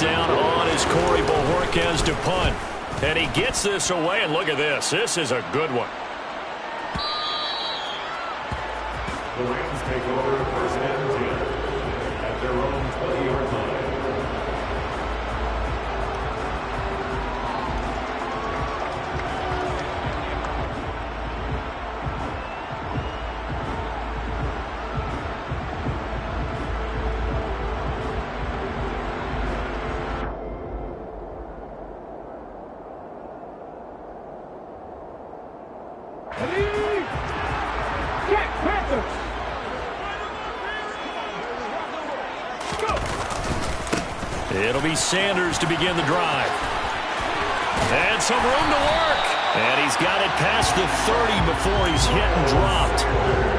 down on is Corey Bojorquez to punt. And he gets this away, and look at this. This is a good one. The Rams take over first and 10 at their own 20-yard line. It'll be Sanders to begin the drive. And some room to work. And he's got it past the 30 before he's hit and dropped.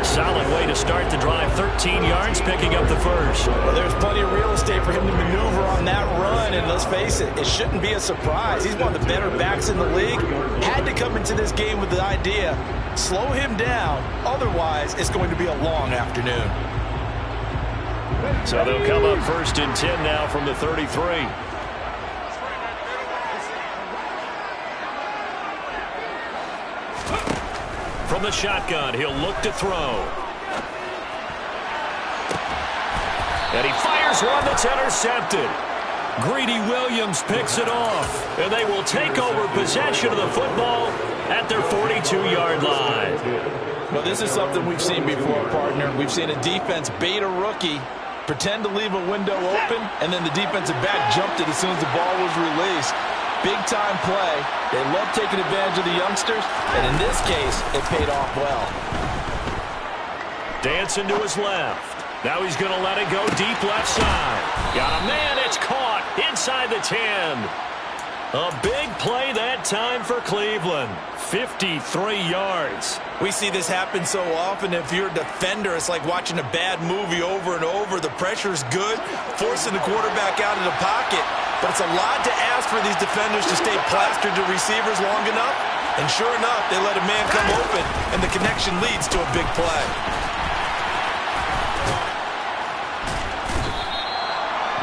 Solid way to start the drive. 13 yards, picking up the first. Well, there's plenty of real estate for him to maneuver on that run. And let's face it, it shouldn't be a surprise. He's one of the better backs in the league. Had to come into this game with the idea, slow him down. Otherwise, it's going to be a long afternoon. So they'll come up first and 10 now from the 33. From the shotgun, he'll look to throw. And he fires one that's intercepted. Greedy Williams picks it off. And they will take over possession of the football at their 42-yard line. Well, this is something we've seen before, partner. We've seen a defense bait a rookie, pretend to leave a window open, and then the defensive back jumped it as soon as the ball was released. Big-time play. They love taking advantage of the youngsters, and in this case, it paid off well. Dancing to his left. Now he's going to let it go deep left side. Got a man. It's caught inside the 10. A big play that time for Cleveland. 53 yards. We see this happen so often. If you're a defender, it's like watching a bad movie over and over. The pressure's good, forcing the quarterback out of the pocket. But it's a lot to ask for these defenders to stay plastered to receivers long enough. And sure enough, they let a man come open, and the connection leads to a big play.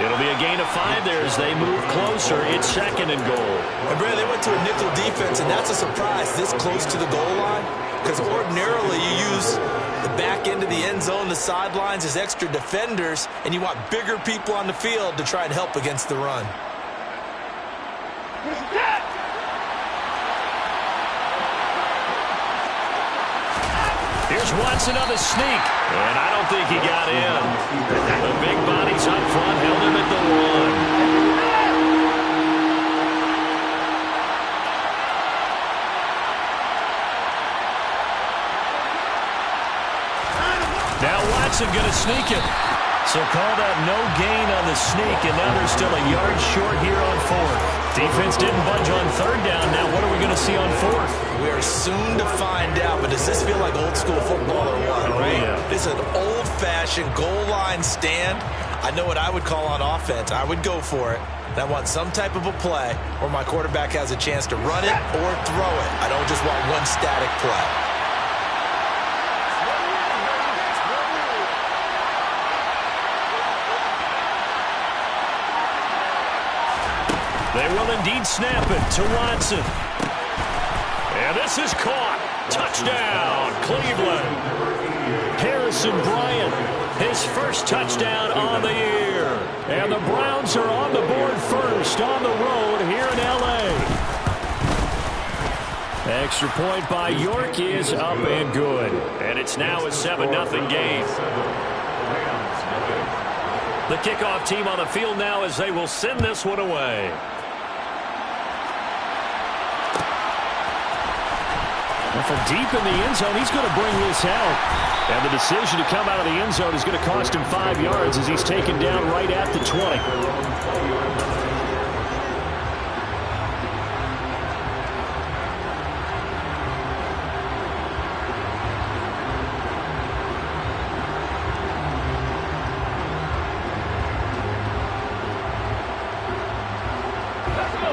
It'll be a gain of 5 there as they move closer. It's second and goal. And Brad, they went to a nickel defense, and that's a surprise this close to the goal line. Because ordinarily you use the back end of the end zone, the sidelines as extra defenders, and you want bigger people on the field to try and help against the run. Here's Watson on the sneak, and I don't think he got in. The big bodies up front held him at the 1. Now Watson going to sneak it. So call that no gain on the sneak, and now they're still a yard short here on 4th. Defense didn't budge on 3rd down. Now what are we going to see on 4th? We are soon to find out, but does this feel like old school football or what, right? Yeah. It's an old-fashioned goal line stand. I know what I would call on offense. I would go for it. And I want some type of a play where my quarterback has a chance to run it or throw it. I don't just want one static play. They will indeed snap it to Watson. And this is caught. Touchdown, Cleveland. Harrison Bryant, his first touchdown on the year. And the Browns are on the board first on the road here in L.A. Extra point by York is up and good. And it's now a 7-0 game. The kickoff team on the field now as they will send this one away. And from deep in the end zone, he's going to bring this out. And the decision to come out of the end zone is going to cost him 5 yards as he's taken down right at the 20.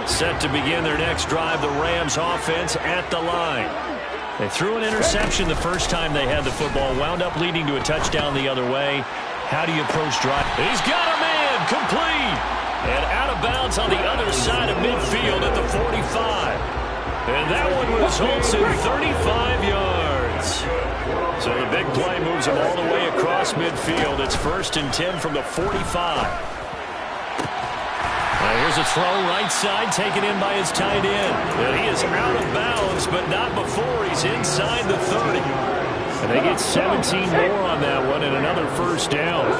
Set to begin their next drive, the Rams offense at the line. They threw an interception the first time they had the football, wound up leading to a touchdown the other way. How do you approach drive? He's got a man, complete. And out of bounds on the other side of midfield at the 45. And that one results in 35 yards. So the big play moves him all the way across midfield. It's 1st and 10 from the 45. Here's a throw right side, taken in by his tight end. And he is out of bounds, but not before he's inside the 30. And they get 17 more on that one and another 1st down.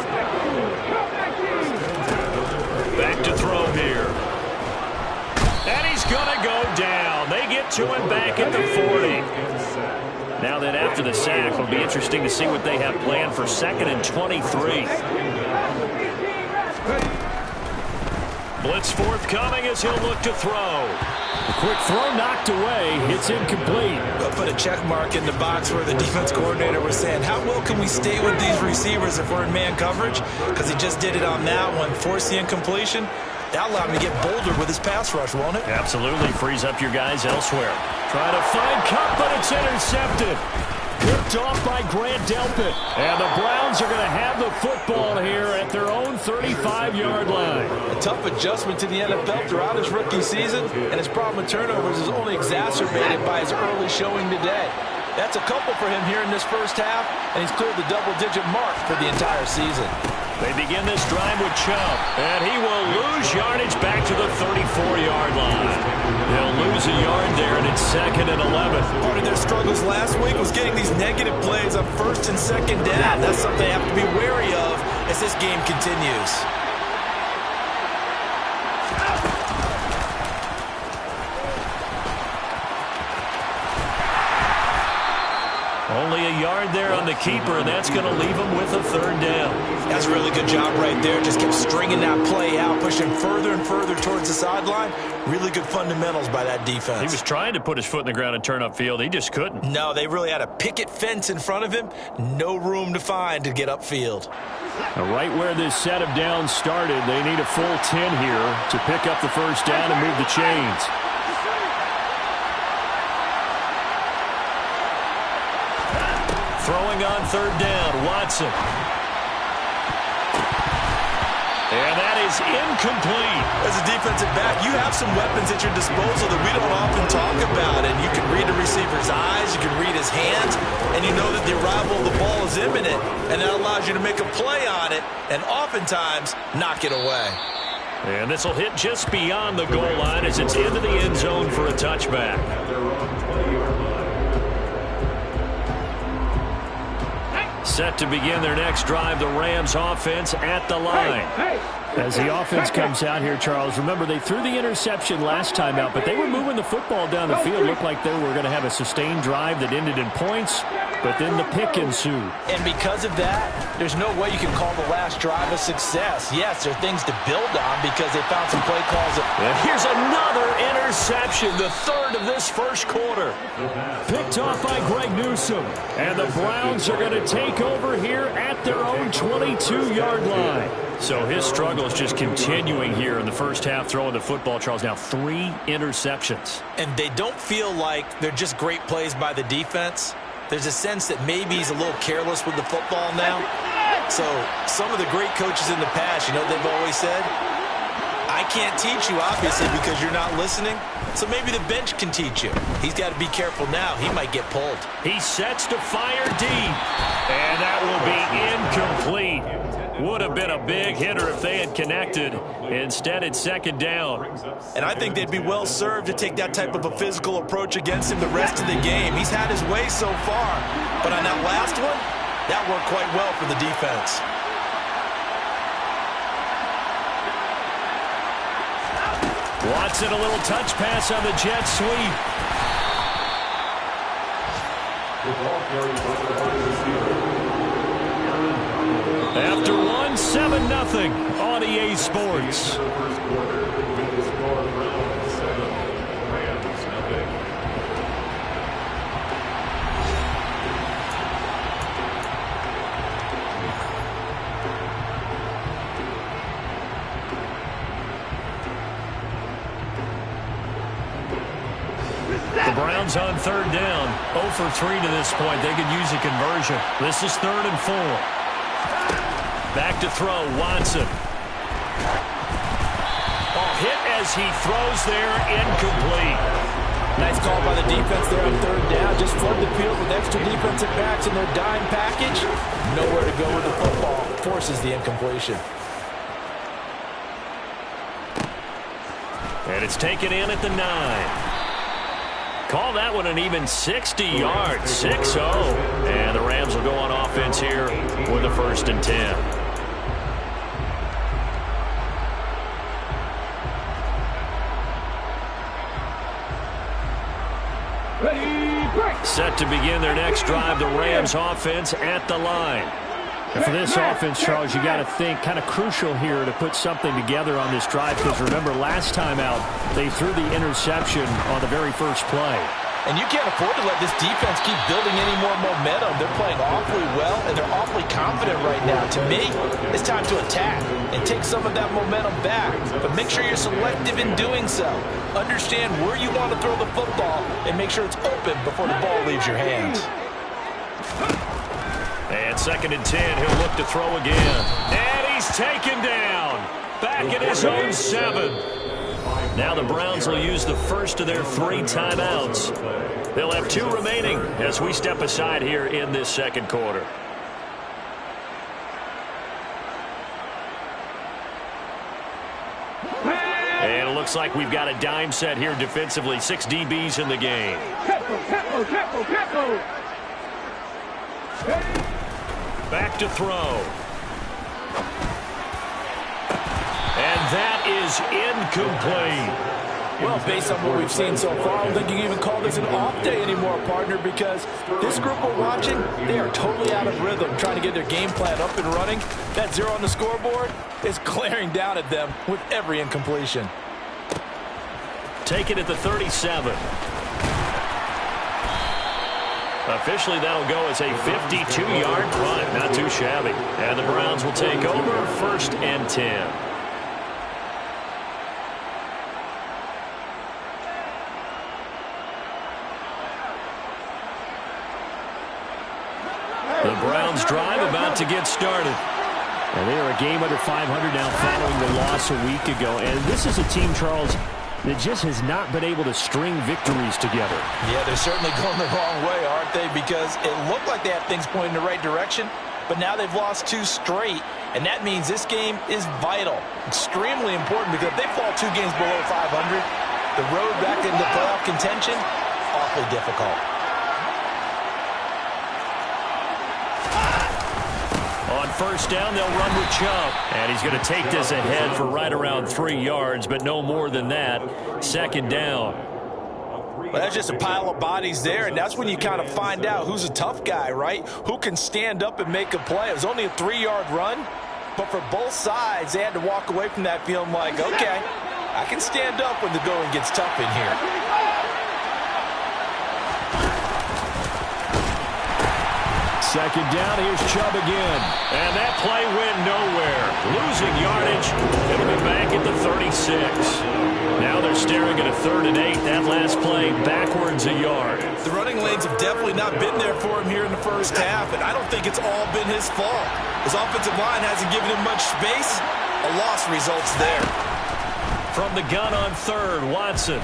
Back to throw here. And he's going to go down. They get to him back at the 40. Now that after the sack, it'll be interesting to see what they have planned for 2nd and 23. Blitz forthcoming as he'll look to throw. A quick throw knocked away. It's incomplete. They'll put a check mark in the box where the defense coordinator was saying, how well can we stay with these receivers if we're in man coverage? Because he just did it on that one. Force the incompletion. That allowed him to get bolder with his pass rush, won't it? Absolutely. Frees up your guys elsewhere. Trying to find Kupp, but it's intercepted. Picked off by Grant Delpit. And the Browns are going to have the football here at their own 35-yard line. A tough adjustment to the NFL throughout his rookie season, and his problem with turnovers is only exacerbated by his early showing today. That's a couple for him here in this first half, and he's cleared the double-digit mark for the entire season. They begin this drive with Chubb, and he will lose yardage back to the 34-yard line. They'll lose a yard there, and it's 2nd and 11. Part of their struggles last week was getting these negative plays on 1st and 2nd down. That's something they have to be wary of as this game continues. Only a yard there on the keeper, and that's going to leave him with a 3rd down. That's a really good job right there. Just kept stringing that play out, pushing further and further towards the sideline. Really good fundamentals by that defense. He was trying to put his foot in the ground and turn upfield. He just couldn't. No, they really had a picket fence in front of him. No room to find to get upfield. Now, right where this set of downs started, they need a full 10 here to pick up the 1st down and move the chains. Throwing on 3rd down, Watson. And that is incomplete. As a defensive back, you have some weapons at your disposal that we don't often talk about. And you can read a receiver's eyes, you can read his hands, and you know that the arrival of the ball is imminent. And that allows you to make a play on it and oftentimes knock it away. And this will hit just beyond the goal line as it's into the end zone for a touchback. Set to begin their next drive, the Rams offense at the line. As the offense comes out here, Charles, remember they threw the interception last time out, but they were moving the football down the field. Looked like they were going to have a sustained drive that ended in points, but then the pick ensued. And because of that, there's no way you can call the last drive a success. Yes, there are things to build on because they found some play calls. And here's another interception, the 3rd of this 1st quarter. Picked off by Greg Newsome. And the Browns are going to take over here at their own 22-yard line. So his struggle is just continuing here in the first half, throwing the football. Charles, now 3 interceptions. And they don't feel like they're just great plays by the defense. There's a sense that maybe he's a little careless with the football now. So some of the great coaches in the past, you know, they've always said, I can't teach you, obviously, because you're not listening. So maybe the bench can teach you. He's got to be careful now. He might get pulled. He sets to fire deep. And that will be incomplete. Would have been a big hitter if they had connected. Instead, it's 2nd down. And I think they'd be well served to take that type of a physical approach against him the rest of the game. He's had his way so far. But on that last one, that worked quite well for the defense. Watson, a little touch pass on the jet sweep. After one, 7-0 on EA Sports. The Browns on 3rd down. 0 for 3 to this point. They could use a conversion. This is 3rd and 4. Back to throw, Watson. as he throws there, incomplete. Nice call by the defense there on third down. Just flood the field with extra defensive backs in their dime package. Nowhere to go with the football. Forces the incompletion. And it's taken in at the 9. Call that one an even 60 yards, 6-0. And the Rams will go on offense here with a 1st and 10. Set to begin their next drive, the Rams offense at the line. And for this offense, Charles, you got to think kind of crucial here to put something together on this drive, because remember last time out they threw the interception on the very first play. And you can't afford to let this defense keep building any more momentum. They're playing awfully well, and they're awfully confident right now. To me, it's time to attack and take some of that momentum back. But make sure you're selective in doing so. Understand where you want to throw the football and make sure it's open before the ball leaves your hands. And 2nd and 10, he'll look to throw again. And he's taken down. Back at his own 7. Now the Browns will use the first of their 3 timeouts. They'll have 2 remaining as we step aside here in this 2nd quarter. And it looks like we've got a dime set here defensively. 6 DBs in the game. Back to throw. And that is incomplete. Well, based on what we've seen so far, I don't think you can even call this an off day anymore, partner, because this group we're watching, they are totally out of rhythm, trying to get their game plan up and running. That 0 on the scoreboard is glaring down at them with every incompletion. Take it at the 37. Officially, that'll go as a 52-yard punt. Not too shabby. And the Browns will take over 1st and 10. The Browns drive about to get started. And they are a game under 500 now following the loss a week ago. And this is a team, Charles, that just has not been able to string victories together. Yeah, they're certainly going the wrong way, aren't they? Because it looked like they had things pointing in the right direction, but now they've lost 2 straight, and that means this game is vital, extremely important, because if they fall 2 games below 500, the road back into playoff contention, awfully difficult. On 1st down, they'll run with Chubb. And he's going to take this ahead for right around 3 yards, but no more than that. 2nd down. Well, that's just a pile of bodies there, and that's when you kind of find out who's a tough guy, right? Who can stand up and make a play. It was only a 3-yard run, but for both sides, they had to walk away from that feeling like, okay, I can stand up when the going gets tough in here. 2nd down, here's Chubb again. And that play went nowhere. Losing yardage. It'll be back at the 36. Now they're staring at a 3rd and 8. That last play backwards a yard. The running lanes have definitely not been there for him here in the first half, and I don't think it's all been his fault. His offensive line hasn't given him much space. A loss results there. From the gun on 3rd, Watson.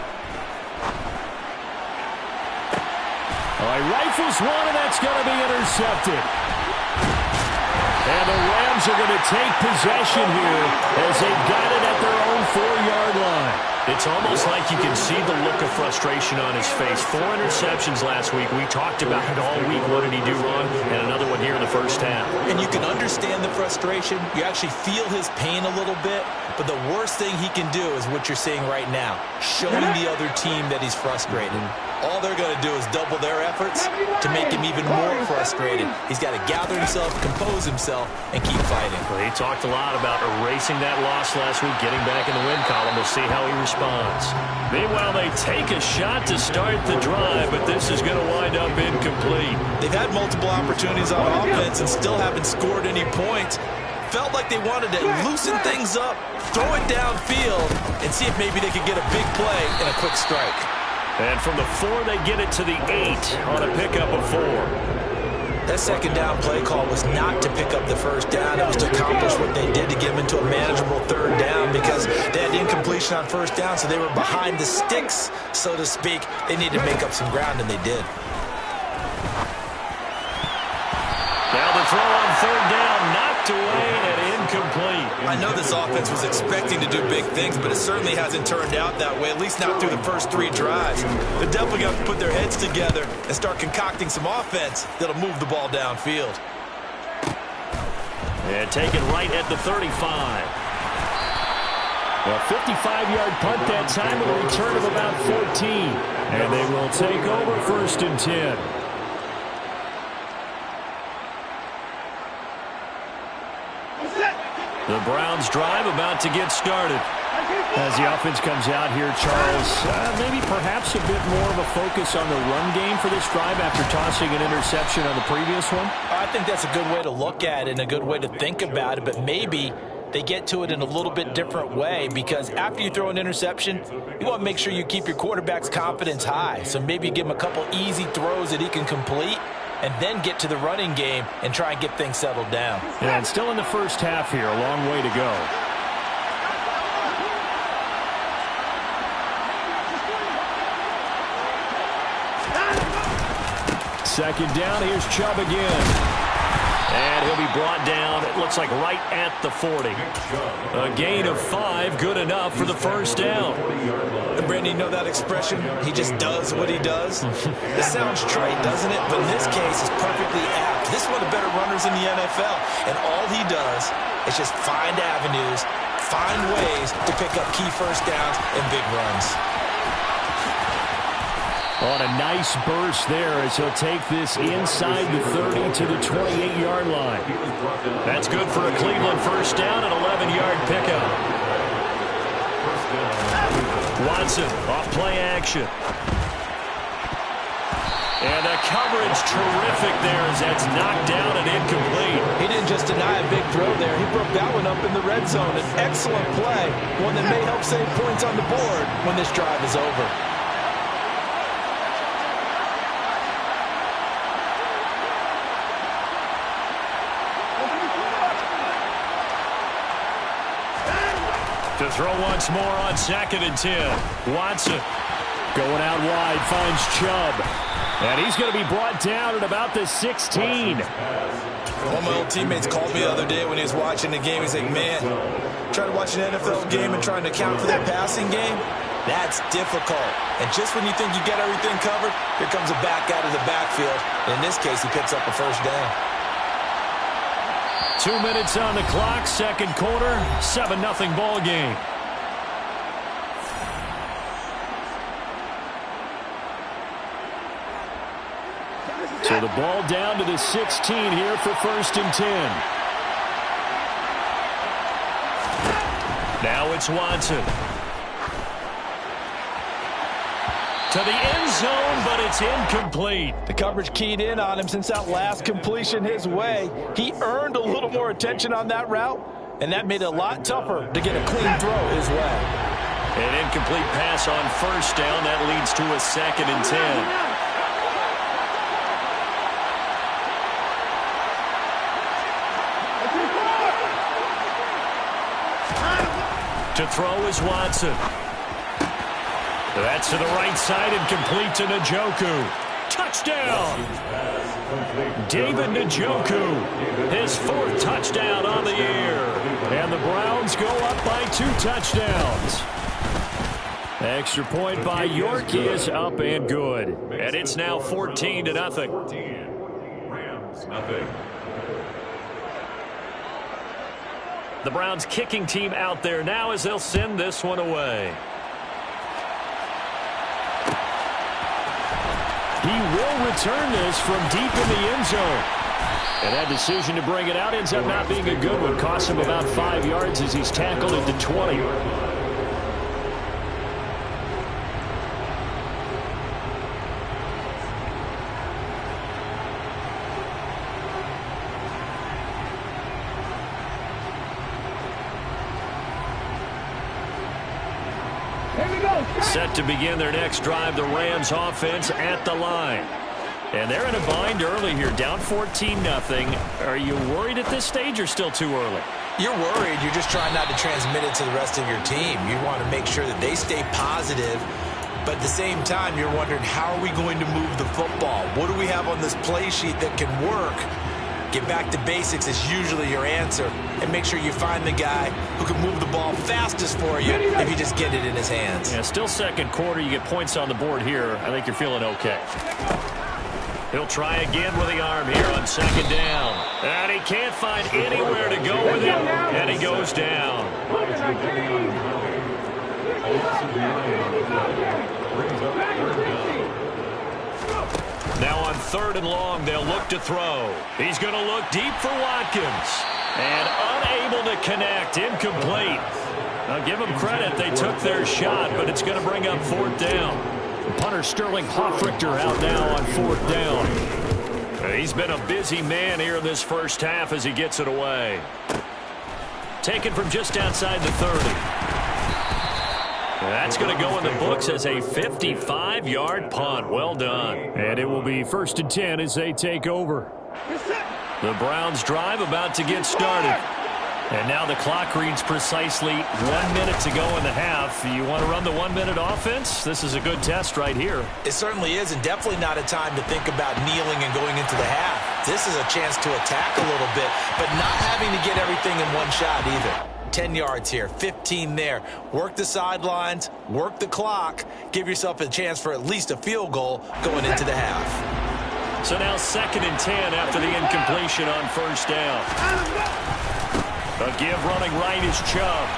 Rifles one, and that's going to be intercepted. And the Rams are going to take possession here as they've got it at their own 4-yard line. It's almost like you can see the look of frustration on his face. 4 interceptions last week. We talked about it all week. What did he do wrong? And another one here in the first half. And you can understand the frustration. You actually feel his pain a little bit. But the worst thing he can do is what you're seeing right now, showing the other team that he's frustrated. All they're going to do is double their efforts to make him even more frustrated. He's got to gather himself, compose himself, and keep fighting. Well, he talked a lot about erasing that loss last week, getting back in the win column. We'll see how he responds. Meanwhile, they take a shot to start the drive, but this is going to wind up incomplete. They've had multiple opportunities on offense and still haven't scored any points. Felt like they wanted to loosen things up, throw it downfield, and see if maybe they could get a big play and a quick strike. And from the 4, they get it to the 8 on a pickup of 4. That second down play call was not to pick up the first down. It was to accomplish what they did to get them into a manageable third down because they had incompletion on first down, so they were behind the sticks, so to speak. They needed to make up some ground, and they did. Now the throw on third down, knocked away and incomplete. I know this offense was expecting to do big things, but it certainly hasn't turned out that way, at least not through the first 3 drives. They're definitely going to put their heads together and start concocting some offense that'll move the ball downfield. And taken right at the 35. A 55-yard punt that time with a return of about 14. And they will take over 1st and 10. The Browns drive about to get started. As the offense comes out here, Charles, maybe perhaps a bit more of a focus on the run game for this drive after tossing an interception on the previous one? I think that's a good way to look at it and a good way to think about it, but maybe they get to it in a little bit different way because after you throw an interception, you want to make sure you keep your quarterback's confidence high. So maybe you give him a couple easy throws that he can complete and then get to the running game and try and get things settled down. Yeah, and still in the first half here, a long way to go. Second down, here's Chubb again. And he'll be brought down, it looks like right at the 40. A gain of 5, good enough for the first down. And Brandon, you know that expression? He just does what he does? This sounds trite, doesn't it? But in this case, it's perfectly apt. This is one of the better runners in the NFL. And all he does is just find avenues, find ways to pick up key first downs and big runs. On a nice burst there as he'll take this inside the 30 to the 28-yard line. That's good for a Cleveland first down, an 11-yard pickup. Watson off play action. And the coverage terrific there as that's knocked down and incomplete. He didn't just deny a big throw there. He broke that one up in the red zone. An excellent play, one that may help save points on the board when this drive is over. To throw once more on 2nd and 10. Watson going out wide, finds Chubb. And he's going to be brought down at about the 16. One of my old teammates called me the other day when he was watching the game. He's like, man, trying to watch an NFL game and trying to account for their passing game, that's difficult. And just when you think you get everything covered, here comes a back out of the backfield. And in this case, he picks up a first down. 2 minutes on the clock, second quarter, 7-0 ball game. So the ball down to the 16 here for 1st and 10. Now it's Watson. To the end zone, but it's incomplete. The coverage keyed in on him since that last completion his way. He earned a little more attention on that route, and that made it a lot tougher to get a clean throw his way. An incomplete pass on first down. That leads to a 2nd and 10. To throw is Watson. That's to the right side and complete to Njoku. Touchdown! David Njoku, his 4th touchdown on the year. And the Browns go up by 2 touchdowns. Extra point by York is up and good. And it's now 14-0. Rams, nothing. The Browns kicking team out there now as they'll send this one away. He will return this from deep in the end zone. And that decision to bring it out ends up not being a good one. Costs him about 5 yards as he's tackled at the 20. Set to begin their next drive, the Rams offense at the line. And they're in a bind early here, down 14-0. Are you worried at this stage or still too early? You're worried. You're just trying not to transmit it to the rest of your team. You want to make sure that they stay positive. But at the same time, you're wondering, how are we going to move the football? What do we have on this play sheet that can work? Get back to basics is usually your answer. And make sure you find the guy who can move the ball fastest for you if you just get it in his hands. Yeah, still second quarter. You get points on the board here. I think you're feeling okay. He'll try again with the arm here on second down. And he can't find anywhere to go with it. And he goes down. Now on 3rd and long, they'll look to throw. He's going to look deep for Watkins. And unable to connect. Incomplete. Now give them credit. They took their shot, but it's going to bring up 4th down. Punter Sterling Hoffrichter out now on 4th down. He's been a busy man here in this first half as he gets it away. Taken from just outside the 30. That's going to go in the books as a 55-yard punt. Well done. And it will be 1st and 10 as they take over. The Browns drive about to get started. And now the clock reads precisely 1 minute to go in the half. You want to run the 1 minute offense? This is a good test right here. It certainly is, and definitely not a time to think about kneeling and going into the half. This is a chance to attack a little bit, but not having to get everything in one shot either. 10 yards here, 15 there. Work the sidelines, work the clock, give yourself a chance for at least a field goal going into the half. So now 2nd and 10 after the incompletion on 1st down. A give running right is Chubb.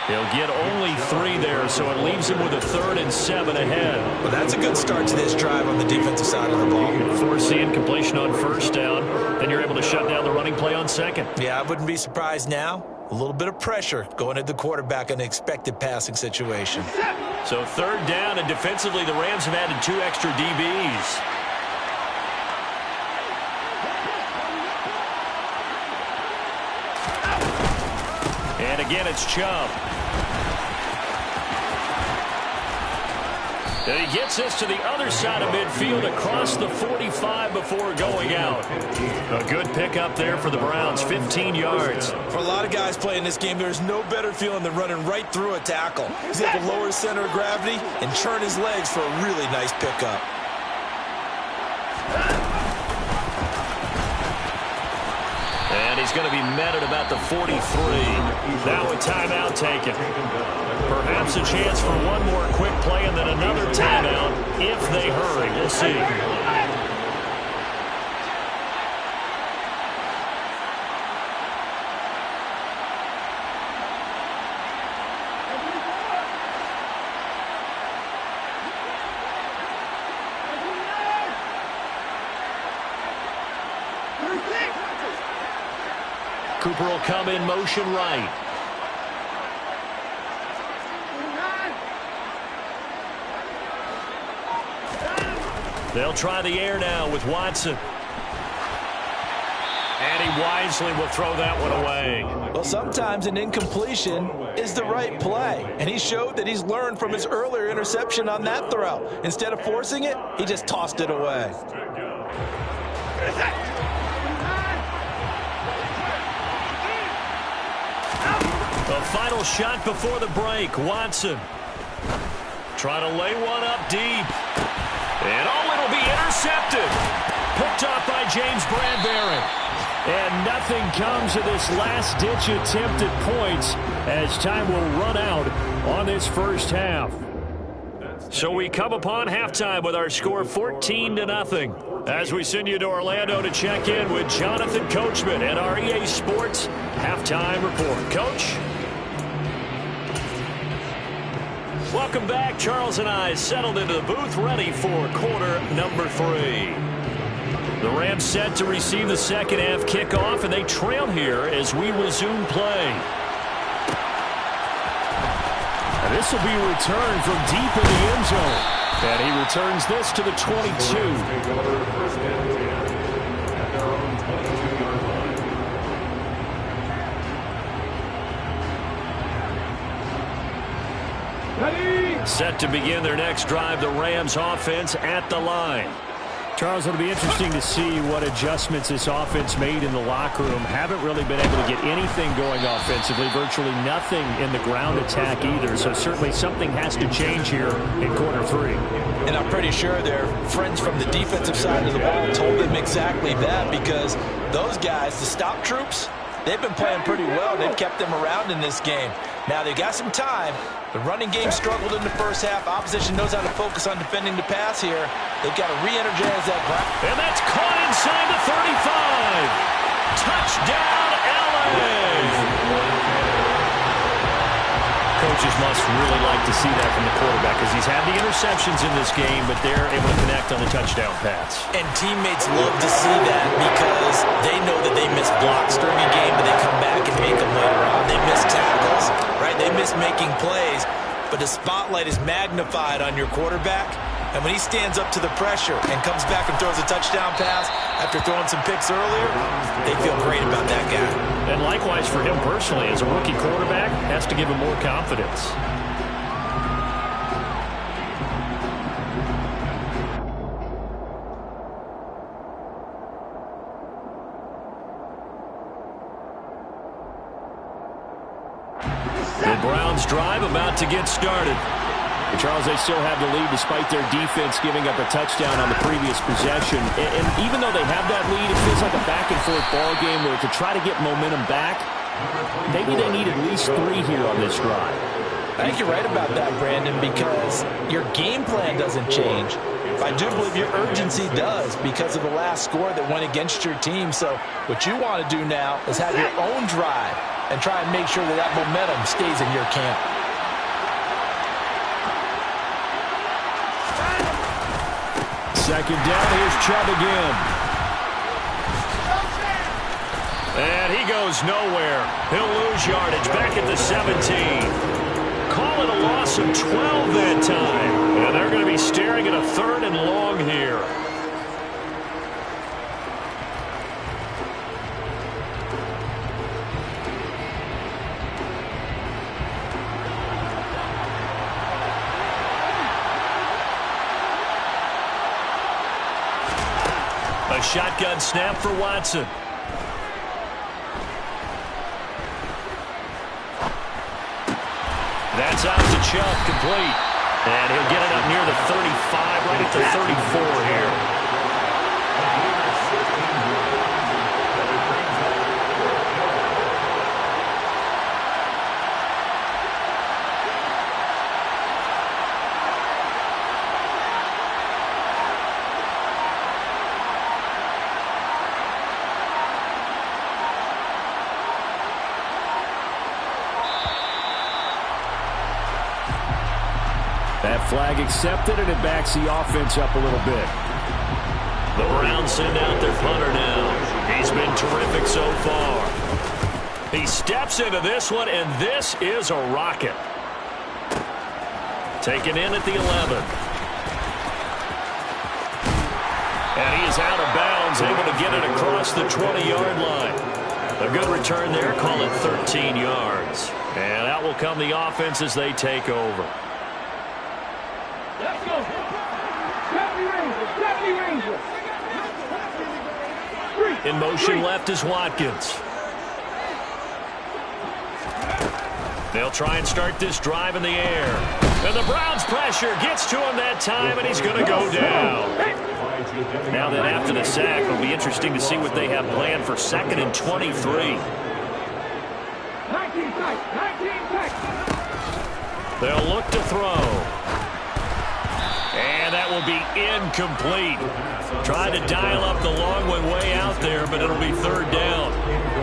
He'll get only 3 there, so it leaves him with a 3rd and 7 ahead. Well, that's a good start to this drive on the defensive side of the ball. Force the incompletion on 1st down, then you're able to shut down the running play on 2nd. Yeah, I wouldn't be surprised now. A little bit of pressure going at the quarterback in an expected passing situation. So 3rd down, and defensively the Rams have added 2 extra DBs. And again, it's Chubb. And he gets this to the other side of midfield across the 45 before going out. A good pickup there for the Browns, 15 yards. For a lot of guys playing this game, there's no better feeling than running right through a tackle. He's able to lower his center of gravity and churn his legs for a really nice pickup. And he's going to be met at about the 43. Now a timeout taken. Perhaps a chance for one more quick play and then another timeout if they hurry. We'll see. Cooper will come in motion right. They'll try the air now with Watson. And he wisely will throw that one away. Well, sometimes an incompletion is the right play. And he showed that he's learned from his earlier interception on that throw. Instead of forcing it, he just tossed it away. The final shot before the break. Watson trying to lay one up deep. And it'll be intercepted. Picked off by James Bradbury. And nothing comes of this last-ditch attempt at points as time will run out on this first half. So we come upon halftime with our score 14-0. As we send you to Orlando to check in with Jonathan Coachman and our EA Sports Halftime Report. Coach? Welcome back. Charles and I settled into the booth ready for quarter number 3. The Rams set to receive the second half kickoff, and they trail here as we resume play. And this will be returned from deep in the end zone. And he returns this to the 22. Set to begin their next drive, the Rams offense at the line. Charles, it'll be interesting to see what adjustments this offense made in the locker room. Haven't really been able to get anything going offensively, virtually nothing in the ground attack either. So certainly something has to change here in quarter three. And I'm pretty sure their friends from the defensive side of the ball told them exactly that, because those guys, the stop troops, they've been playing pretty well. They've kept them around in this game. Now they got some time. The running game struggled in the first half. Opposition knows how to focus on defending the pass here. They've got to re-energize that ground. And that's caught inside the 35. Touchdown, LA! Coaches must really like to see that from the quarterback, because he's had the interceptions in this game, but they're able to connect on the touchdown pass. And teammates love to see that, because they know that they miss blocks during a game, but they come back and make them later on. They miss tackles, right? They miss making plays, but the spotlight is magnified on your quarterback. And when he stands up to the pressure and comes back and throws a touchdown pass after throwing some picks earlier, they feel great about that guy. And likewise for him personally, as a rookie quarterback, has to give him more confidence. The Browns drive about to get started. Charles, they still have the lead despite their defense giving up a touchdown on the previous possession. And even though they have that lead, it feels like a back-and-forth ball game where to try to get momentum back, maybe they need at least 3 here on this drive. I think you're right about that, Brandon, because your game plan doesn't change. I do believe your urgency does, because of the last score that went against your team. So what you want to do now is have your own drive and try and make sure that that momentum stays in your camp. Second down, here's Chubb again. And he goes nowhere. He'll lose yardage back at the 17. Call it a loss of 12 that time. And they're going to be staring at a 3rd and long here. A shotgun snap for Watson. That's out to Chubb, complete. And he'll get it up near the 35, right at the 34 here. That flag accepted, and it backs the offense up a little bit. The Browns send out their punter now. He's been terrific so far. He steps into this one, and this is a rocket. Taken in at the 11. And he is out of bounds, able to get it across the 20-yard line. A good return there, call it 13 yards. And out will come the offense as they take over. Let's go. In motion left is Watkins. They'll try and start this drive in the air. And the Browns pressure gets to him that time, and he's going to go down. Now then, after the sack, it'll be interesting to see what they have planned for 2nd and 23. They'll look to throw. And that will be incomplete. Tried to dial up the long one way out there, but it'll be 3rd down.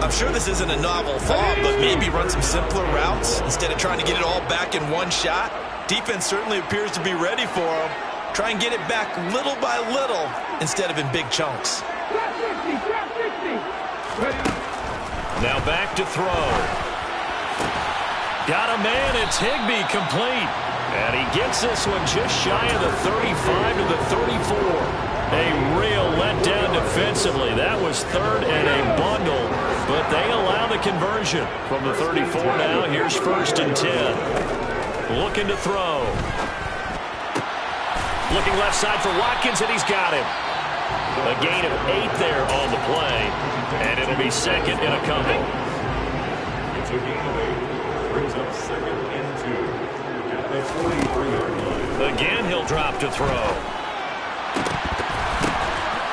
I'm sure this isn't a novel thought, but maybe run some simpler routes instead of trying to get it all back in one shot. Defense certainly appears to be ready for them. Try and get it back little by little instead of in big chunks. Now back to throw. Got a man, it's Higbee, complete. And he gets this one just shy of the 35 to the 34. A real letdown defensively. That was 3rd and a bundle, but they allow the conversion. From the 34 now, here's 1st and 10. Looking to throw. Looking left side for Watkins, and he's got him. A gain of 8 there on the play, and it'll be second and a couple. It's a gain of 8. Brings up second and 2 at the 43-yard line. Again, he'll drop to throw.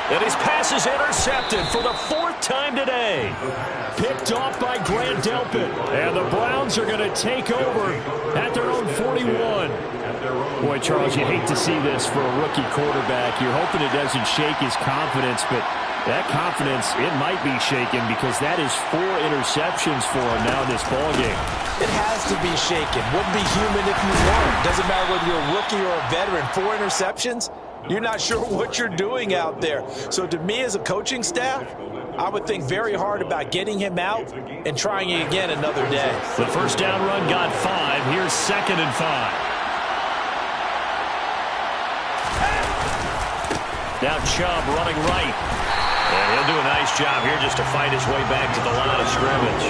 And his pass is intercepted for the 4th time today. Picked off by Grant Delpit. And the Browns are going to take over at their own 41. Boy, Charles, you hate to see this for a rookie quarterback. You're hoping it doesn't shake his confidence, but that confidence, it might be shaken because that is 4 interceptions for him now in this ballgame. It has to be shaken. Wouldn't be human if you weren't. Doesn't matter whether you're a rookie or a veteran. 4 interceptions, you're not sure what you're doing out there. So to me as a coaching staff, I would think very hard about getting him out and trying it again another day. The first down run got 5. Here's 2nd and 5. Now Chubb running right. And he'll do a nice job here just to fight his way back to the line of scrimmage.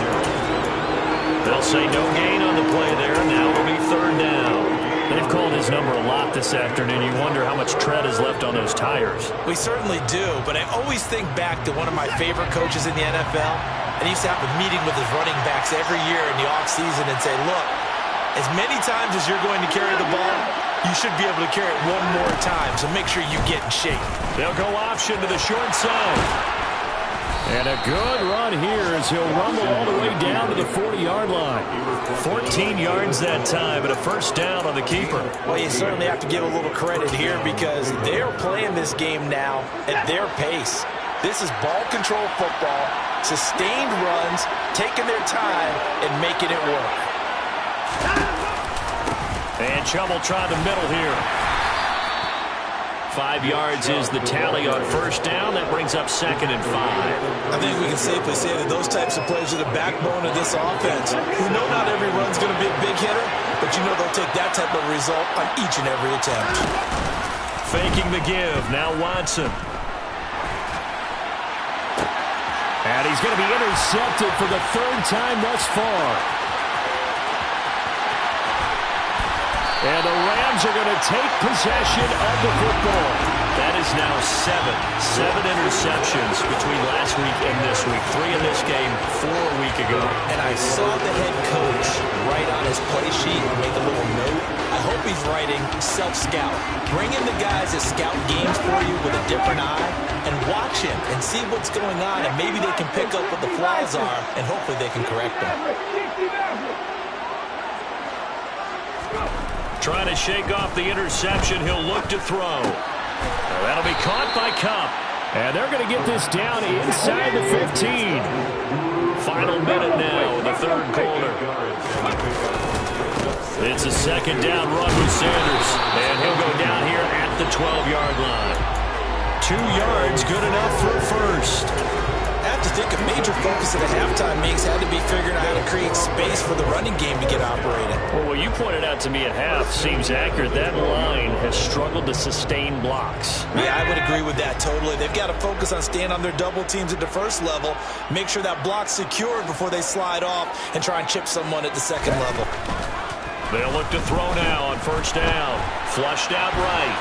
They'll say no gain on the play there. Now it'll be 3rd down. They've called his number a lot this afternoon. You wonder how much tread is left on those tires. We certainly do, but I always think back to one of my favorite coaches in the NFL. And he used to have a meeting with his running backs every year in the offseason and say, look, as many times as you're going to carry the ball, you should be able to carry it one more time, so make sure you get in shape. They'll go option to the short side. And a good run here as he'll rumble all the way down to the 40-yard line. 14 yards that time and a first down on the keeper. Well, you certainly have to give a little credit here because they're playing this game now at their pace. This is ball control football, sustained runs, taking their time and making it work. And Chubb will try the middle here. 5 yards is the tally on first down. That brings up 2nd and 5. I think we can safely say that those types of plays are the backbone of this offense. We know not every run's going to be a big hitter, but you know they'll take that type of result on each and every attempt. Faking the give. Now Watson. And he's going to be intercepted for the 3rd time thus far. And the Rams are going to take possession of the football. That is now 7 interceptions between last week and this week. 3 in this game, 4 a week ago. And I saw the head coach write on his play sheet and make a little note. I hope he's writing self-scout. Bring in the guys that scout games for you with a different eye and watch him and see what's going on, and maybe they can pick up what the flaws are, and hopefully they can correct them. Trying to shake off the interception. He'll look to throw. That'll be caught by Kupp. And they're going to get this down inside the 15. Final minute now in the 3rd quarter. It's a 2nd down run with Sanders. And he'll go down here at the 12-yard line. 2 yards, good enough for a first. I have to think a major focus of the halftime meetings had to be figuring out how to create space for the running game to get operating. Well, what you pointed out to me at half seems accurate. That line has struggled to sustain blocks. Yeah, I would agree with that totally. They've got to focus on staying on their double teams at the first level, make sure that block's secured before they slide off and try and chip someone at the 2nd level. They'll look to throw now on first down. Flushed out right.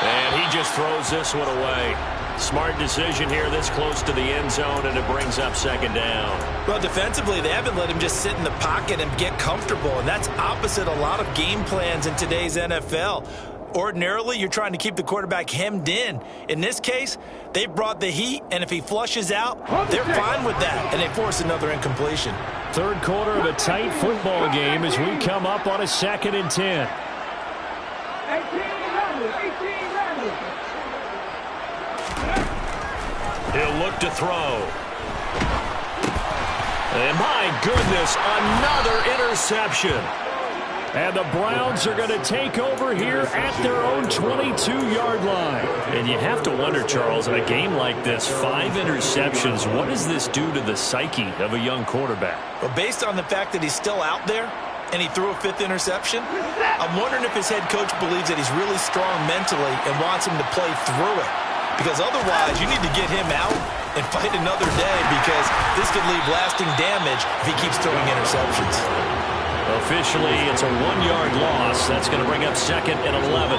And he just throws this one away. Smart decision here this close to the end zone, and it brings up 2nd down. Well, defensively, they haven't let him just sit in the pocket and get comfortable, and that's opposite a lot of game plans in today's NFL. Ordinarily, you're trying to keep the quarterback hemmed in. In this case, they brought the heat, and if he flushes out, they're fine with that, and they force another incompletion. 3rd quarter of a tight football game as we come up on a 2nd and 10. He'll look to throw. And my goodness, another interception. And the Browns are going to take over here at their own 22-yard line. And you have to wonder, Charles, in a game like this, 5 interceptions, what does this do to the psyche of a young quarterback? Well, based on the fact that he's still out there and he threw a 5th interception, I'm wondering if his head coach believes that he's really strong mentally and wants him to play through it. Because otherwise, you need to get him out and fight another day because this could leave lasting damage if he keeps throwing interceptions. Officially, it's a 1-yard loss. That's going to bring up 2nd and 11.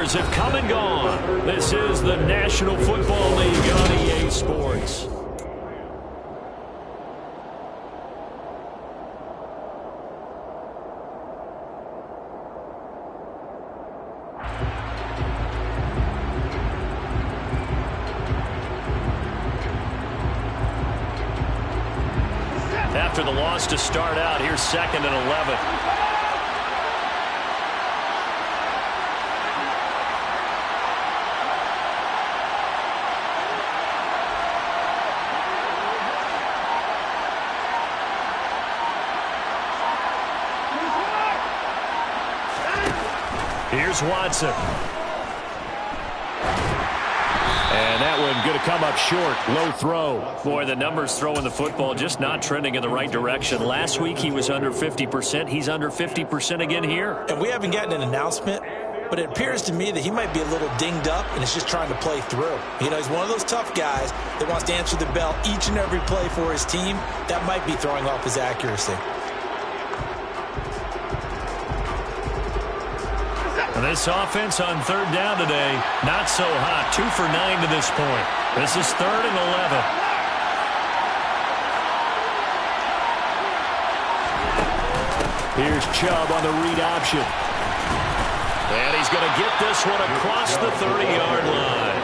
players have come and gone. This is the National Football League on EA Sports. After the loss to start out, here's 2nd and 11. Here's Watson. And that one going to come up short. Low throw. Boy, the numbers throwing the football just not trending in the right direction. Last week he was under 50%. He's under 50% again here. And we haven't gotten an announcement, but it appears to me that he might be a little dinged up and is just trying to play through. You know, he's one of those tough guys that wants to answer the bell each and every play for his team. That might be throwing off his accuracy. This offense on 3rd down today, not so hot. 2 for 9 to this point. This is 3rd and 11. Here's Chubb on the read option. And he's going to get this one across the 30-yard line.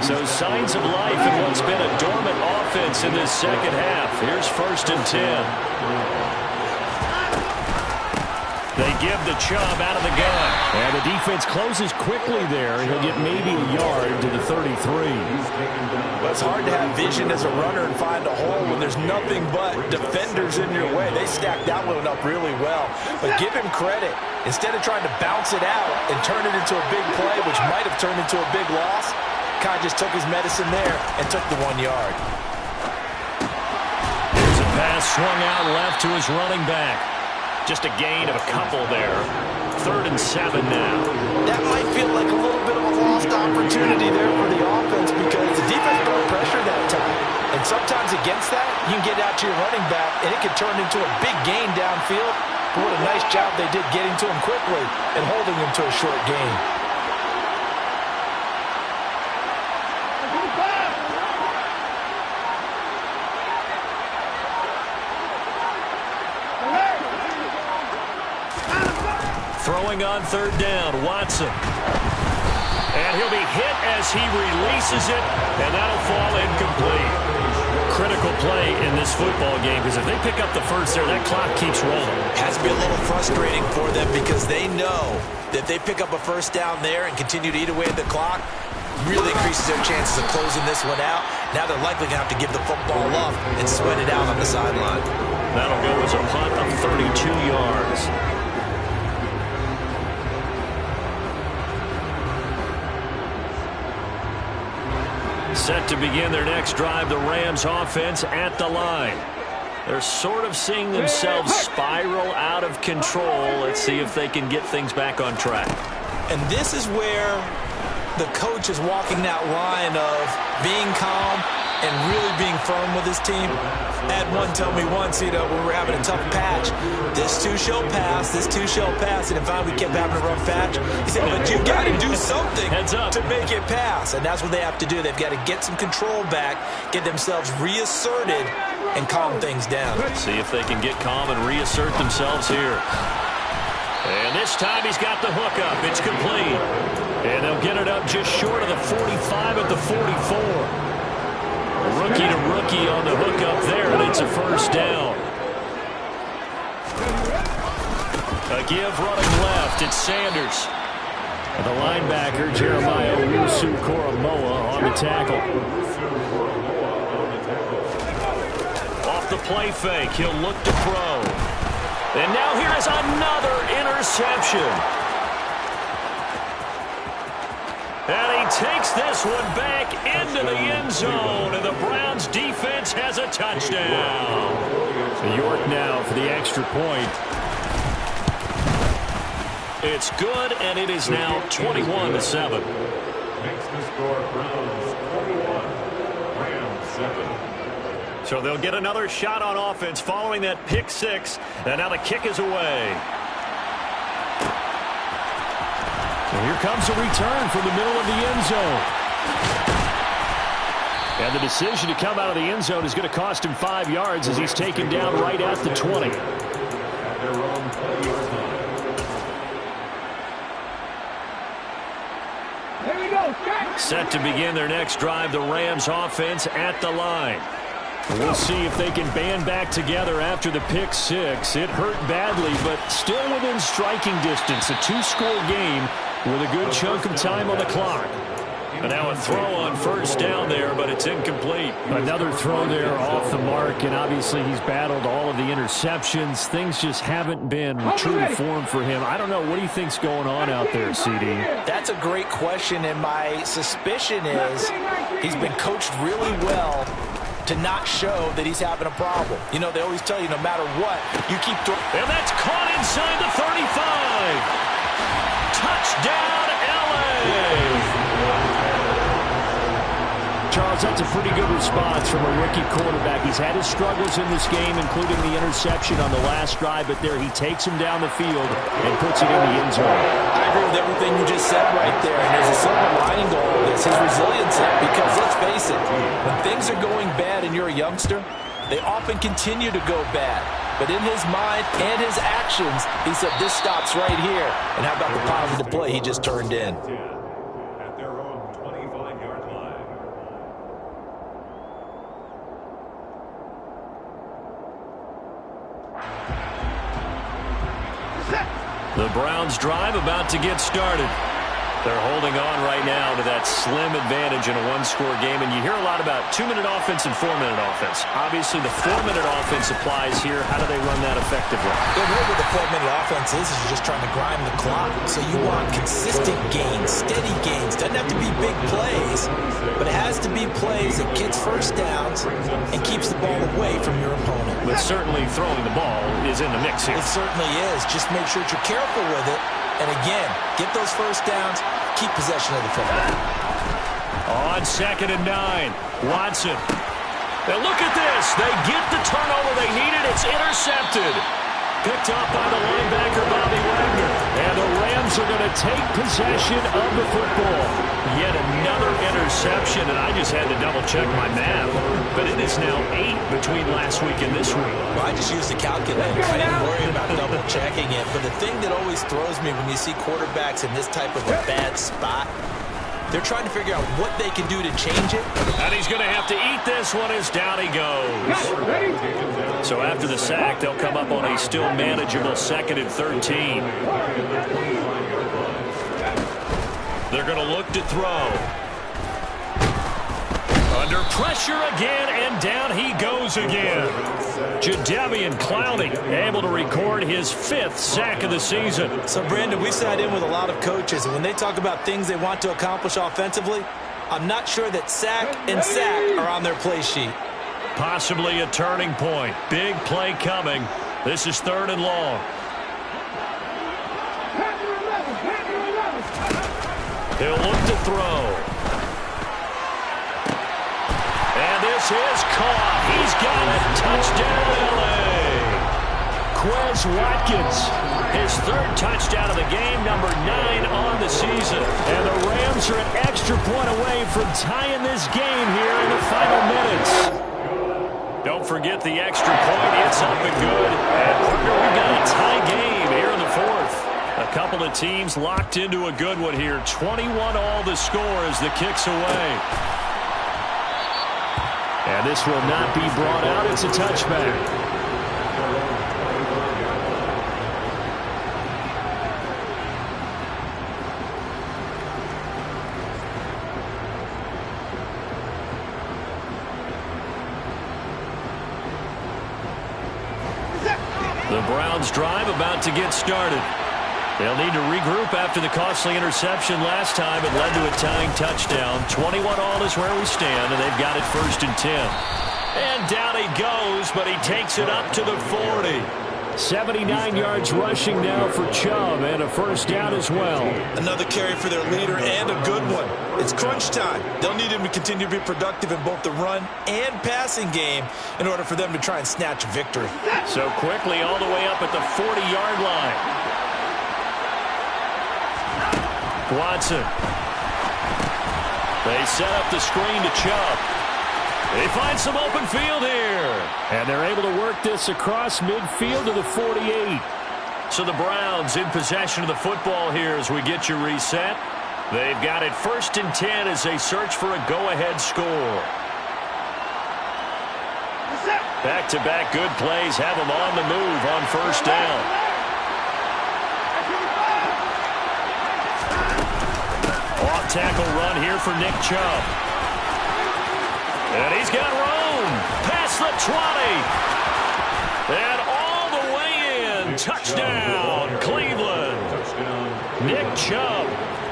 So signs of life in what's been a dormant offense in this second half. Here's 1st and 10. They give the Chubb out of the gun. And the defense closes quickly there. And he'll get maybe a yard to the 33. Well, it's hard to have vision as a runner and find a hole when there's nothing but defenders in your way. They stacked that one up really well. But give him credit. Instead of trying to bounce it out and turn it into a big play, which might have turned into a big loss, Kai just took his medicine there and took the 1 yard. There's a pass swung out left to his running back. Just a gain of a couple there. 3rd and 7 now. That might feel like a little bit of a lost opportunity there for the offense because the defense brought pressure that time. And sometimes against that, you can get out to your running back, and it can turn into a big gain downfield. But what a nice job they did getting to him quickly and holding him to a short gain. Throwing on 3rd down, Watson. And he'll be hit as he releases it, and that'll fall incomplete. Critical play in this football game, because if they pick up the first there, that clock keeps rolling. Has to be a little frustrating for them because they know that if they pick up a 1st down there and continue to eat away at the clock, really increases their chances of closing this one out. Now they're likely going to have to give the football up and sweat it out on the sideline. That'll go as a punt of 32 yards. Set to begin their next drive, the Rams offense at the line. They're sort of seeing themselves spiral out of control. Let's see if they can get things back on track. And this is where the coach is walking that line of being calm and really being firm with his team. Had one tell me once, you know, when we were having a tough patch, this too shall pass, this too shall pass. And if we kept having a rough patch, he said, but you got to do something to make it pass. And that's what they have to do. They've got to get some control back, get themselves reasserted, and calm things down. See if they can get calm and reassert themselves here. And this time he's got the hook up. It's complete. And they'll get it up just short of the 45 at the 44. Rookie to rookie on the hookup there, and it's a 1st down. A give running left. It's Sanders. And the linebacker, Jeremiah Owusu-Koramoah, on the tackle. Off the play fake, he'll look to throw. And now here is another interception. And he takes this one back into the end zone, and the Browns defense has a touchdown. York now for the extra point. It's good, and it is now 21-7. Makes the score Browns 21, Rams 7. So they'll get another shot on offense following that pick 6, and now the kick is away. Here comes a return from the middle of the end zone. And the decision to come out of the end zone is going to cost him 5 yards as he's taken down right at the 20. Set to begin their next drive, the Rams offense at the line. We'll see if they can band back together after the pick six. It hurt badly, but still within striking distance. A 2-score game with a good chunk of time on the clock. And now a throw on first down there, but it's incomplete. Another throw there off the mark, and obviously he's battled all of the interceptions. Things just haven't been true to form for him. I don't know. What do you think's going on out there, CD? That's a great question, and my suspicion is he's been coached really well to not show that he's having a problem. You know, they always tell you no matter what, you keep throwing. And that's caught inside the 35. Touchdown, LA! Charles, that's a pretty good response from a rookie quarterback. He's had his struggles in this game, including the interception on the last drive, but there he takes him down the field and puts it in the end zone. I agree with everything you just said right there, and there's a silver lining to all of this, his resiliency, because let's face it, when things are going bad and you're a youngster, they often continue to go bad. But in his mind and his actions, he said, this stops right here. And how about the positive play he just turned in? At their own 25-yard line. The Browns drive about to get started. They're holding on right now to that slim advantage in a one-score game, and you hear a lot about 2-minute offense and 4-minute offense. Obviously, the 4-minute offense applies here. How do they run that effectively? The way with the 4-minute offense is you're just trying to grind the clock. So you want consistent gains, steady gains. Doesn't have to be big plays, but it has to be plays that gets first downs and keeps the ball away from your opponent. But certainly throwing the ball is in the mix here. It certainly is. Just make sure that you're careful with it. And again, get those first downs, keep possession of the football. On 2nd and 9, Watson. Now look at this. They get the turnover they needed. It's intercepted. Picked up by the linebacker, Bobby Wagner. And the Rams are going to take possession of the football. Yet another interception, and I just had to double-check my math. But it is now 8 between last week and this week. Well, I just used the calculator. I didn't worry about double-checking it. But the thing that always throws me when you see quarterbacks in this type of a bad spot, they're trying to figure out what they can do to change it. And he's going to have to eat this one as down he goes. So after the sack, they'll come up on a still manageable 2nd and 13. They're going to look to throw. Under pressure again, and down he goes again. Jadeveon Clowney able to record his 5th sack of the season. So, Brandon, we sat in with a lot of coaches, and when they talk about things they want to accomplish offensively, I'm not sure that sack and sack are on their play sheet. Possibly a turning point. Big play coming. This is 3rd and long. He'll look to throw. And this is caught. He's got it. Touchdown, LA. Quez Watkins, his 3rd touchdown of the game, number 9 on the season. And the Rams are an extra point away from tying this game here in the final minutes. Don't forget the extra point. It's up and good. And partner, we got a tie game here in the 4th. A couple of teams locked into a good one here. 21 all the score as the kick's away. And this will not be brought out. It's a touchback. The Browns drive about to get started. They'll need to regroup after the costly interception last time. It led to a tying touchdown. 21 all is where we stand, and they've got it 1st and 10. And down he goes, but he takes it up to the 40. 79 yards rushing now for Chubb, and a 1st down as well. Another carry for their leader, and a good one. It's crunch time. They'll need him to continue to be productive in both the run and passing game in order for them to try and snatch a victory. So quickly all the way up at the 40-yard line. Watson. They set up the screen to Chubb. They find some open field here. And they're able to work this across midfield to the 48. So the Browns in possession of the football here as we get you reset. They've got it 1st and 10 as they search for a go-ahead score. Back-to-back good plays have them on the move on 1st down. Off-tackle run here for Nick Chubb. And he's got room. Past the 20. And all the way in. Touchdown, Cleveland. Nick Chubb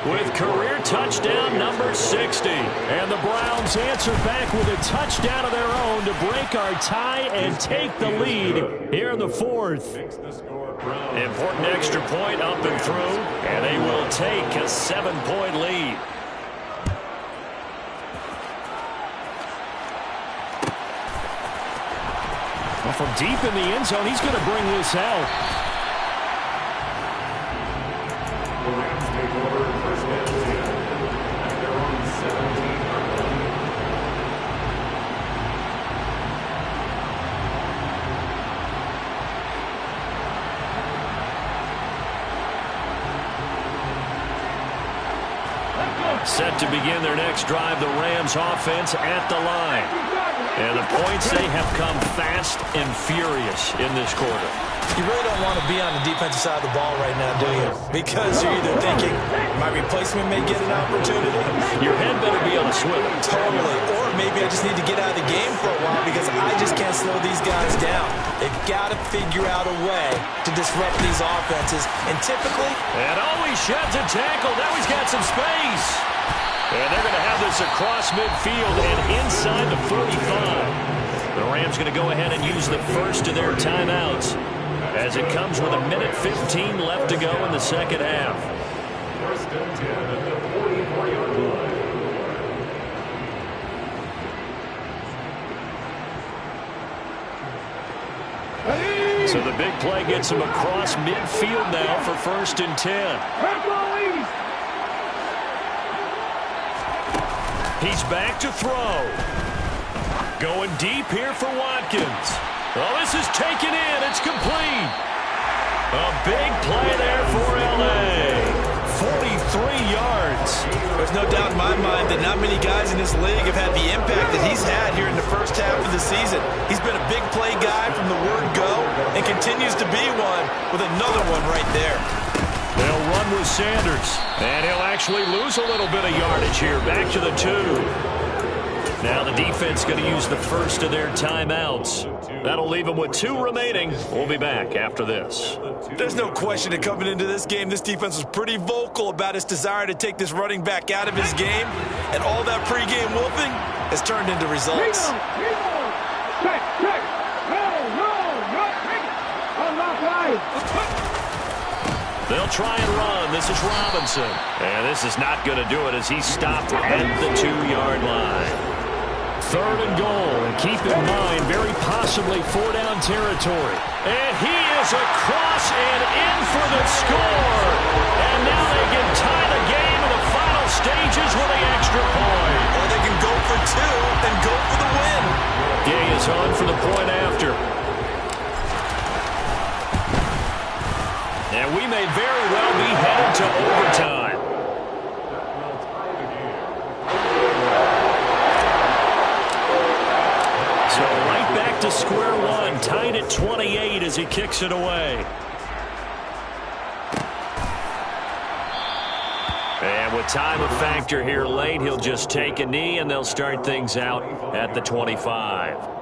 with career touchdown number 60. And the Browns answer back with a touchdown of their own to break our tie and take the lead here in the 4th. Important extra point up and through, and they will take a 7-point lead. Well, from deep in the end zone, he's going to bring this out. The Rams take over 1st and 10 at their own 17-yard line. Set to begin their next drive, the Rams offense at the line. And the points, they have come fast and furious in this quarter. You really don't want to be on the defensive side of the ball right now, do you? Because you're either thinking, my replacement may get an opportunity. Your head better be on a swivel. Totally. Or maybe I just need to get out of the game for a while because I just can't slow these guys down. They've got to figure out a way to disrupt these offenses. And typically... And always sheds a tackle. Now he's got some space. And they're going to have this across midfield and inside the 35. The Rams going to go ahead and use the first of their timeouts as it comes with 1:15 left to go in the second half. 1st and 10 at the 44-yard line. So the big play gets him across midfield now for 1st and 10. He's back to throw. Going deep here for Watkins. Oh, this is taken in. It's complete. A big play there for L.A. 43 yards. There's no doubt in my mind that not many guys in this league have had the impact that he's had here in the first half of the season. He's been a big play guy from the word go and continues to be one with another one right there. They'll run with Sanders, and he'll actually lose a little bit of yardage here. Back to the 2. Now the defense going to use the first of their timeouts. That'll leave them with 2 remaining. We'll be back after this. There's no question that coming into this game, this defense was pretty vocal about its desire to take this running back out of his game, and all that pregame whooping has turned into results. They'll try and run. This is Robinson. And this is not going to do it as he's stopped at the 2-yard line. 3rd and goal. And keep in mind, very possibly 4-down territory. And he is across and in for the score. And now they can tie the game in the final stages with the extra point. Or they can go for 2 and go for the win. Gay is on for the point after. And we may very well be headed to overtime. So right back to square one, tied at 28 as he kicks it away. And with time a factor here late, he'll just take a knee and they'll start things out at the 25.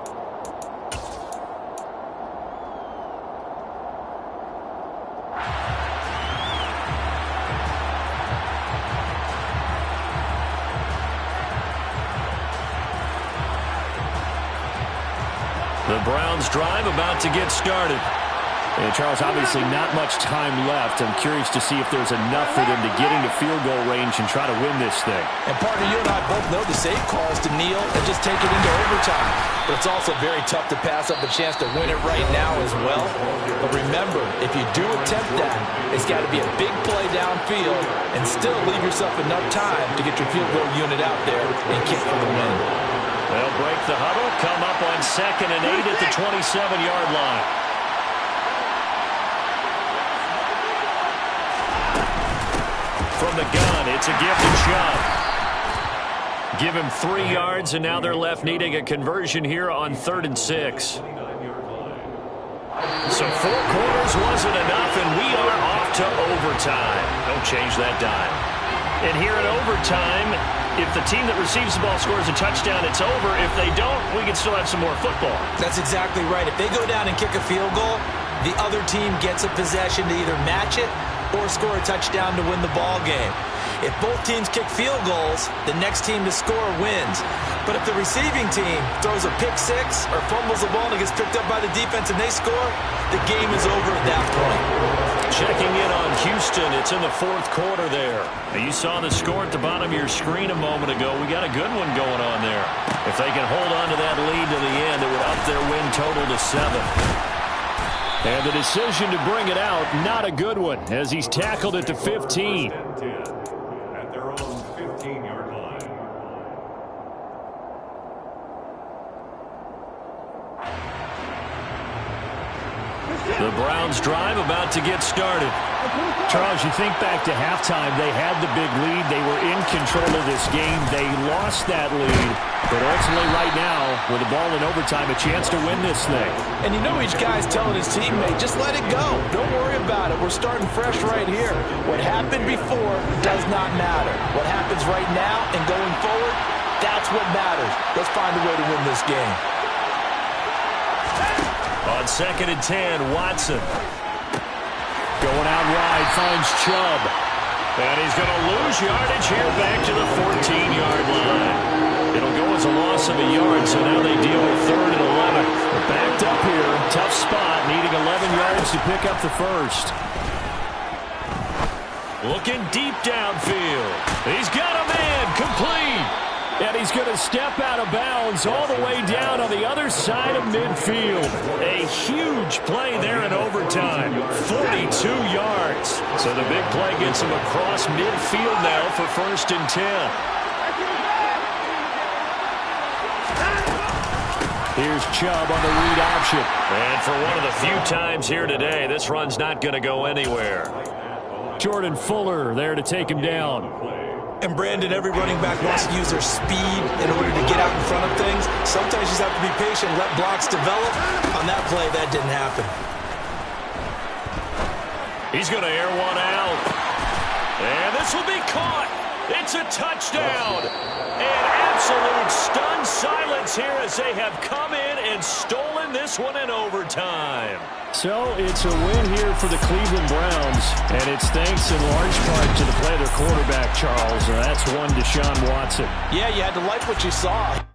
The Browns drive about to get started. And Charles, obviously not much time left. I'm curious to see if there's enough for them to get into field goal range and try to win this thing. And partner, you and I both know the safe call is to kneel and just take it into overtime. But it's also very tough to pass up a chance to win it right now as well. But remember, if you do attempt that, it's got to be a big play downfield and still leave yourself enough time to get your field goal unit out there and kick for the win. They'll break the huddle, come up on 2nd and 8 at the 27-yard line. From the gun, it's a give to Chubb. Give him 3 yards, and now they're left needing a conversion here on 3rd and 6. So 4 quarters wasn't enough, and we are off to overtime. Don't change that dime. And here in overtime, if the team that receives the ball scores a touchdown, it's over. If they don't, we can still have some more football. That's exactly right. If they go down and kick a field goal, the other team gets a possession to either match it or score a touchdown to win the ball game. If both teams kick field goals, the next team to score wins. But if the receiving team throws a pick six or fumbles the ball and it gets picked up by the defense and they score, the game is over at that point. Checking in on Houston, it's in the 4th quarter there. Now, you saw the score at the bottom of your screen a moment ago. We got a good one going on there. If they can hold on to that lead to the end, it would up their win total to 7. And the decision to bring it out, not a good one, as he's tackled at the 15. At their own 15-yard line. The Browns drive about to get started. Charles, you think back to halftime, they had the big lead. They were in control of this game. They lost that lead. But ultimately right now, with the ball in overtime, a chance to win this thing. And you know each guy's telling his teammate, just let it go. Don't worry about it. We're starting fresh right here. What happened before does not matter. What happens right now and going forward, that's what matters. Let's find a way to win this game. On 2nd and 10, Watson. Going out wide, finds Chubb. And he's going to lose yardage here back to the 14-yard line. It'll go as a loss of a yard, so now they deal with 3rd and 11. They're backed up here, tough spot, needing 11 yards to pick up the first. Looking deep downfield. He's got a man, complete. And he's going to step out of bounds all the way down on the other side of midfield. A huge play there in overtime. 42 yards. So the big play gets him across midfield now for 1st and 10. Here's Chubb on the read option. And for one of the few times here today, this run's not going to go anywhere. Jordan Fuller there to take him down. And Brandon, every running back wants to use their speed in order to get out in front of things. Sometimes you just have to be patient, let blocks develop. On that play, that didn't happen. He's going to air one out. And this will be caught. It's a touchdown. And absolute stunned silence here as they have come in and stolen this one in overtime. So it's a win here for the Cleveland Browns, and it's thanks in large part to the play of their quarterback, Charles. And that's one Deshaun Watson. Yeah, you had to like what you saw.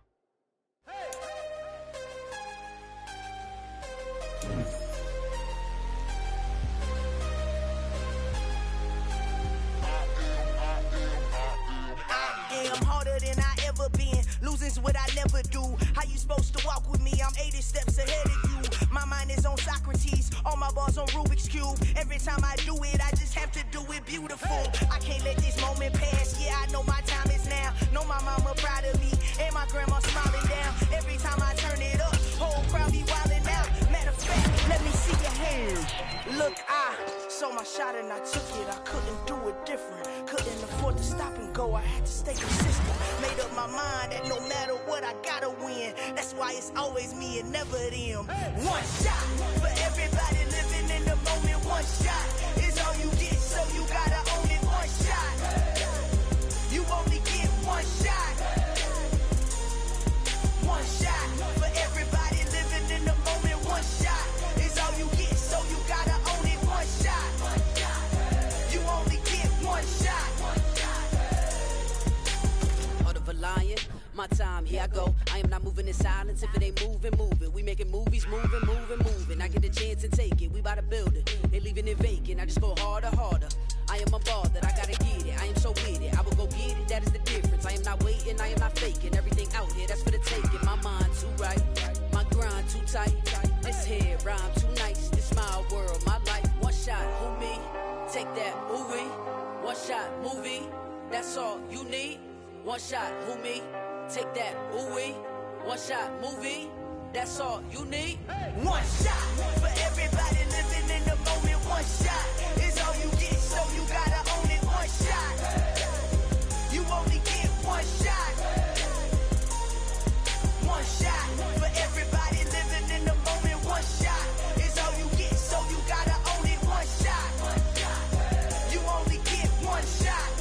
Losing's what I never do. How you supposed to walk with me? I'm 80 steps ahead of you. My mind is on Socrates, all my balls on Rubik's Cube. Every time I do it, I just have to do it beautiful. I can't let this moment pass. Yeah, I know my time is now. Know my mama proud of me, and my grandma smiling down. Every time I turn it up, whole crowd be wildin' out. Matter of fact, let me see your hands. Look, I saw my shot and I took it. I couldn't do it different. Couldn't afford to stop and go. I had to stay consistent. Made up my mind that no matter what, I gotta win. That's why it's always me and never them. One shot for everybody living in the moment. One shot is all you get, so you gotta own it. One shot. You only get one shot. One shot for everybody living in the moment. One shot is all you get, so you gotta own it. One shot. You only get one shot. My time, here I go. I am not moving in silence. If it ain't moving, move it. We making movies, moving. I get the chance and take it. We bout to build it. They leaving it vacant. I just go harder. I am a ball that I gotta get it. I am so with it. I will go get it. That is the difference. I am not waiting. I am not faking. Everything out here, that's for the taking. My mind too right. My grind too tight. This head rhyme too nice. This my world, my life. One shot, who me? Take that, movie. One shot, movie. That's all you need. One shot, who me? Take that, ooh-wee. One shot, movie. That's all you need. One shot for everybody living in the moment. One shot is all you get, so you gotta own it. One shot. You only get one shot. One shot for everybody living in the moment. One shot is all you get, so you gotta own it. One shot. You only get one shot.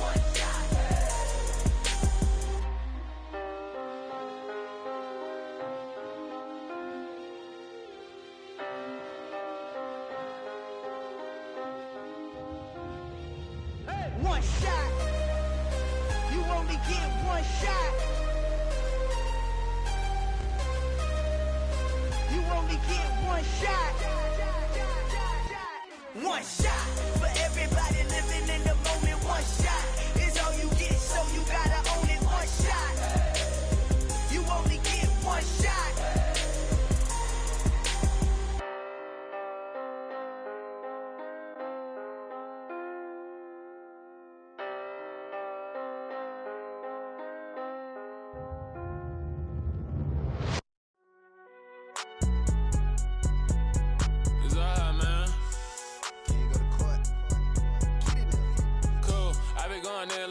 One shot. You only get one shot. You only get one shot. One shot for everybody living in the moment. One shot is all you get, so you gotta own it. One shot. You only get one shot.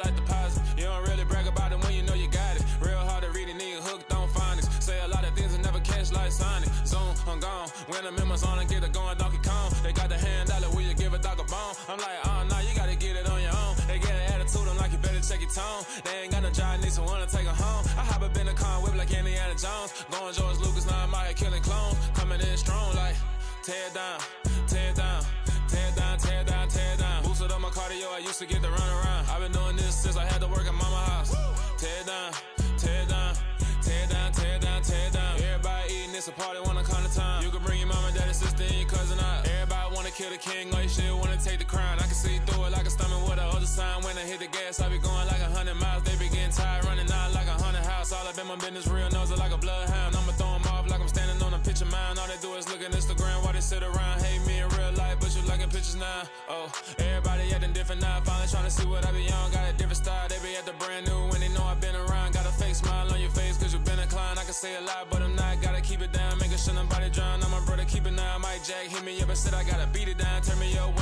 Like deposit. You don't really brag about it when you know you got it. Real hard to read it, nigga hooked on phonics. Say a lot of things and never catch like Sonic. Zone, I'm gone. When I'm in my zone, I get it going Donkey Kong. They got the hand dollar, will you give a dog a bone? I'm like, oh, nah, you gotta get it on your own. They get an attitude, I'm like, you better check your tone. They ain't got no job, need someone to take her home. I hop up in the car, whip like Indiana Jones. Going George Lucas, now I'm out here killing clones. Coming in strong like, tear down, tear down. Tear down, tear down, tear down. Boosted up my cardio, I used to get to run around. I've been doing this since I had to work at mama house. Tear down, tear down, tear down, tear down, tear down. Everybody eating, it's a party, wanna come to time. You can bring your mama, daddy, sister, and your cousin out. Everybody wanna kill the king, or you shit wanna take the crown. I can see through it like a stomach with a other sign. When I hit the gas, I be going like 100 miles. They be getting tired, running out like 100 house. All up in my business, real nose like a bloodhound. I'ma throw them off like I'm standing on a picture mound. All they do is look at Instagram while they sit around. Hate me in real life, but you liking pictures now. Oh, everybody acting different now. Finally trying to see what I be on. Got a different style, they be at the brand new when they know I've been around. Got a fake smile on your face cause you been inclined. I can say a lot, but I'm not. Gotta keep it down, making sure nobody drown. I'm my brother, keep it now. Mike Jack hit me up and said I gotta beat it down. Turn me up.